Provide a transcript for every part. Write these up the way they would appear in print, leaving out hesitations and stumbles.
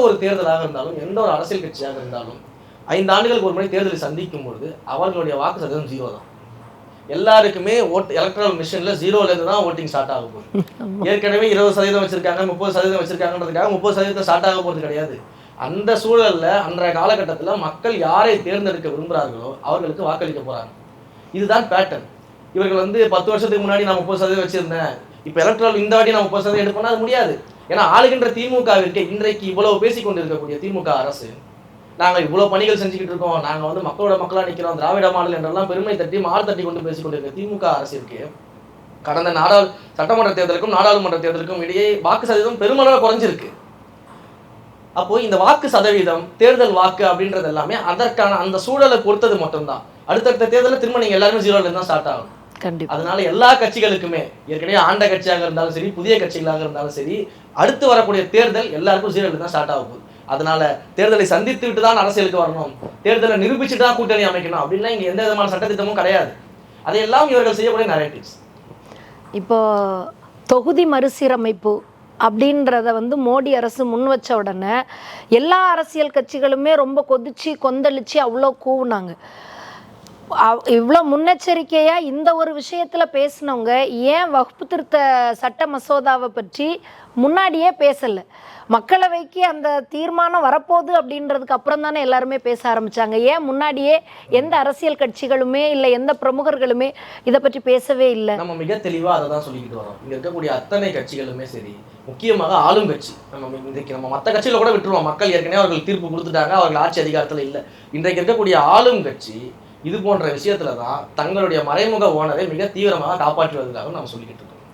ஒரு தேர்தலாக இருந்தாலும், எந்த ஒரு அரசியல் கட்சியாக இருந்தாலும் 5 ஆண்டுகளுக்கு ஒரு முறை தேர்தலை சந்திக்கும் பொழுது அவர்களுடைய வாக்கு சதவீதம் 0 தான். எல்லாருக்குமே எலக்ட்ரல் மிஷின்ல 0லேருந்து தான் ஓட்டிங் ஸ்டார்ட் ஆக போகுது. ஏற்கனவே 20% வச்சிருக்காங்க, 30% வச்சிருக்காங்கன்றதுக்காக 30% ஸ்டார்ட் ஆக போகிறது கிடையாது. அந்த சூழல்ல அன்றைய காலகட்டத்தில் மக்கள் யாரை தேர்ந்தெடுக்க விரும்புகிறார்களோ அவர்களுக்கு வாக்களிக்க போறாங்க. இதுதான் பேட்டர்ன். இவர்கள் 10 வருஷத்துக்கு முன்னாடி நான் 30% வச்சிருந்தேன், இப்போ எலக்ட்ரல் இந்த வாட்டி நான் 30% எடுப்பேன்னா அது முடியாது. ஏன்னா ஆளுகின்ற திமுகவிற்கு இன்றைக்கு இவ்வளவு பேசிக் கொண்டிருக்கக்கூடிய திமுக அரசு, நாங்கள் இவ்வளவு பணிகள் செஞ்சுக்கிட்டு இருக்கோம், நாங்கள் மக்களோட மக்களா நிற்கிறோம், திராவிட மாடல் என்றெல்லாம் பெருமை தட்டி மாறு தட்டி கொண்டு பேசிக் கொண்டிருக்க திமுக அரசிற்கு கடந்த சட்டமன்ற தேர்தலுக்கும் நாடாளுமன்ற தேர்தலுக்கும் இடையே வாக்கு சதவீதம் பெருமளவு குறைஞ்சிருக்கு. அப்போ இந்த வாக்கு சதவீதம், தேர்தல் வாக்கு அப்படின்றது எல்லாமே அதற்கான அந்த சூழலை பொறுத்தது மட்டும்தான். அடுத்தடுத்த தேர்தலில் திரும்ப நீங்க எல்லாருமே 0ல தான் ஸ்டார்ட் ஆகும். அதனால எல்லா கட்சிகளுக்குமே, ஏற்கனவே ஆண்ட கட்சியாக இருந்தாலும் சரி, புதிய கட்சிகளாக இருந்தாலும் சரி, அடுத்து வரக்கூடிய தேர்தல் எல்லாருக்கும் 0ல தான் ஸ்டார்ட் ஆக போகுது. அதனால தேர்தலை சந்தித்து விட்டு தான் அரசியலுக்கு வரணும், தேர்தலை நிரூபிச்சுட்டு தான் கூட்டணி அமைக்கணும் அப்படின்னா இங்க எந்த விதமான சட்டத்திட்டமும் கிடையாது. அதையெல்லாம் இவர்கள் செய்யக்கூடிய நரேட்டிவ்ஸ். இப்போ தொகுதி மறுசீரமைப்பு அப்படின்றத மோடி அரசு முன் வச்ச உடனே எல்லா அரசியல் கட்சிகளுமே ரொம்ப கொந்தளிச்சு அவ்வளோ கூவுனாங்க. இவ்வளோ முன்னெச்சரிக்கையாக இந்த ஒரு விஷயத்தில் பேசினவங்க ஏன் வகுப்பு திருத்த சட்ட மசோதாவை பற்றி முன்னாடியே பேசலை? மக்களவைக்கு அந்த தீர்மானம் வரப்போகுது அப்படின்றதுக்கு அப்புறம் தானே எல்லாருமே பேச ஆரம்பித்தாங்க. ஏன் முன்னாடியே எந்த அரசியல் கட்சிகளுமே இல்லை எந்த பிரமுகர்களுமே இதை பற்றி பேசவே இல்லை? நம்ம மிக தெளிவாக அதை தான் சொல்லிக்கிட்டு வரோம். இங்கே இருக்கக்கூடிய அத்தனை கட்சிகளுமே சரி, முக்கியமாக ஆளும் கட்சி, இன்றைக்கு நம்ம மற்ற கட்சியில் கூட விட்டுருவோம், மக்கள் ஏற்கனவே அவர்கள் தீர்ப்பு கொடுத்துட்டாங்க, அவர்கள் ஆட்சி அதிகாரத்தில் இல்லை. இன்றைக்கு இருக்கக்கூடிய ஆளும் கட்சி இது போன்ற விஷயத்துல தான் தங்களுடைய மறைமுக ஓனரை மிக தீவிரமாக காப்பாற்றி வருவதாக நம்ம சொல்லிக்கிட்டு இருக்கோம்.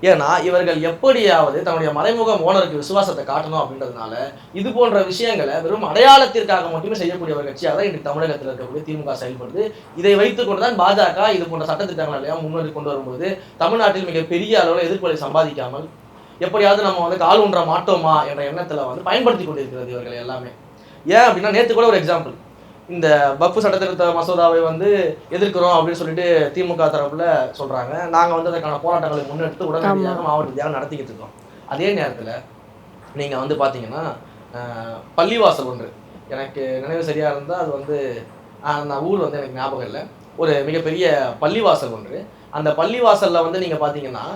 ஏன்னா இவர்கள் எப்படியாவது தன்னுடைய மறைமுக ஓனருக்கு விசுவாசத்தை காட்டணும் அப்படின்றதுனால இது போன்ற விஷயங்களை வெறும் அடையாளத்திற்காக மட்டுமே செய்யக்கூடிய ஒரு கட்சியாக தான் இன்றைக்கு தமிழகத்தில் இருக்கக்கூடிய திமுக செயல்படுது. இதை வைத்துக் கொண்டு தான் பாஜக இது போன்ற சட்டத்திட்டங்கள் எல்லாம் முன்னோக்கி கொண்டு வரும்போது தமிழ்நாட்டில் மிகப்பெரிய அளவில் எதிர்ப்புகளை சம்பாதிக்காமல் எப்படியாவது நம்ம கால் ஊன்ற மாட்டோமா என்ற எண்ணத்தில் பயன்படுத்தி கொண்டிருக்கிறது இவர்கள் எல்லாமே. ஏன் அப்படின்னா, நேற்று கூட ஒரு எக்ஸாம்பிள், இந்த வக்ஃபு சட்டத்திருத்த மசோதாவை எதிர்க்கிறோம் அப்படின்னு சொல்லிட்டு திமுக தரப்புல சொல்றாங்க. நாங்க அதற்கான போராட்டங்களை முன்னெடுத்து உடனடியாக மாவட்ட ரீதியாக நடத்திக்கிட்டு இருக்கோம். அதே நேரத்துல நீங்க பாத்தீங்கன்னா பள்ளிவாசல் ஒன்று, எனக்கு நினைவு சரியா இருந்தா அது அந்த ஊர் எனக்கு ஞாபகம் இல்லை, ஒரு மிகப்பெரிய பள்ளிவாசல் ஒன்று. அந்த பள்ளிவாசல்ல நீங்க பாத்தீங்கன்னா